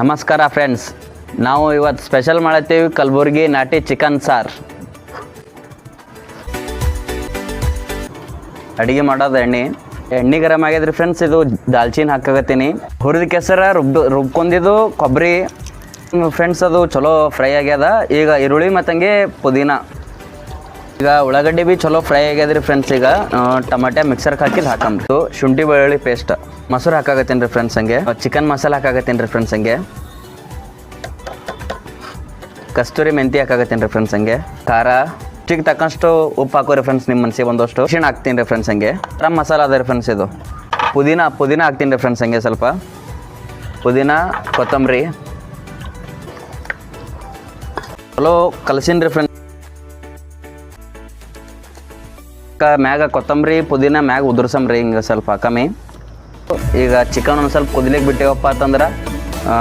ನಮಸ್ಕಾರ ಫ್ರೆಂಡ್ಸ್, ನಾವು ಇವತ್ತು ಸ್ಪೆಷಲ್ ಮಾಡತ್ತೀವಿ ಕಲಬುರ್ಗಿ ನಾಟಿ ಚಿಕನ್ ಸಾರು. ಅಡುಗೆ ಮಾಡೋದು ಎಣ್ಣೆ ಗರಮ್ ಆಗ್ಯದ್ರಿ ಫ್ರೆಂಡ್ಸ್. ಇದು ದಾಲ್ಚಿನ್ನಿ ಹಾಕಾಗತ್ತೀನಿ. ಹುರಿದ ಕೆಸರ ರುಬ್ಕೊಂಡಿದ್ದು ಕೊಬ್ಬರಿ ಫ್ರೆಂಡ್ಸ್, ಅದು ಚಲೋ ಫ್ರೈ ಆಗ್ಯದ. ಈಗ ಈರುಳ್ಳಿ ಮತ್ತಂಗೆ ಪುದೀನ, ಈಗ ಉಳ್ಳಾಗಡ್ಡಿ ಭೀ ಚಲೋ ಫ್ರೈ ಆಗ್ಯದ್ರಿ ಫ್ರೆಂಡ್ಸ್. ಈಗ ಟಮಾಟೆ ಮಿಕ್ಸರ್ಗೆ ಹಾಕಿದ್ದು ಹಾಕಂಬ್ರಿ. ಶುಂಠಿ ಬೆಳ್ಳುಳ್ಳಿ ಪೇಸ್ಟ್, ಮೊಸರು ಹಾಕಾಗತ್ತೀನಿ ರೀ ಫ್ರೆಂಡ್ಸ್. ಹಂಗೆ ಚಿಕನ್ ಮಸಾಲ ಹಾಕಾಗತ್ತೀನಿ ರೀ ಫ್ರೆಂಡ್ಸ್. ಹಂಗೆ ಕಸ್ತೂರಿ ಮೆಂತಿ ಹಾಕಾಗತ್ತೀನಿ ರೀ ಫ್ರೆಂಡ್ಸ್. ಹಂಗೆ ಖಾರ ರುಚಿಗೆ ತಕ್ಕಷ್ಟು ಉಪ್ಪು ಹಾಕೋರಿ ಫ್ರೆಂಡ್ಸ್. ನಿಮ್ಮ ಮನಸ್ಸಿಗೆ ಬಂದಷ್ಟು ಅರಿಶಿಣ ಹಾಕ್ತೀನಿ ರೀ ಫ್ರೆಂಡ್ಸ್. ಹಂಗೆ ಗರಂ ಮಸಾಲ ಅದ ರೀ ಫ್ರೆಂಡ್ಸ್. ಇದು ಪುದೀನ ಹಾಕ್ತೀನಿ ರೀ ಫ್ರೆಂಡ್ಸ್. ಹಂಗೆ ಸ್ವಲ್ಪ ಪುದೀನ, ಕೊತ್ತಂಬರಿ ಚಲೋ ಕಲಸಿನಿ ರೀ ಫ್ರೆಂಡ್ಸ್. ಮ್ಯಾಗ ಕೊತ್ತಂಬರಿ ಪುದೀನ ಮ್ಯಾಗ ಉದುರ್ಸಂಬ್ರಿ ಹಿಂಗೆ ಸ್ವಲ್ಪ ಕಮ್ಮಿ. ಈಗ ಚಿಕನ್ ಒಂದು ಸ್ವಲ್ಪ ಕುದಿಲಿಕ್ಕೆ ಬಿಟ್ಟೇವಪ್ಪ ಅಂತಂದ್ರೆ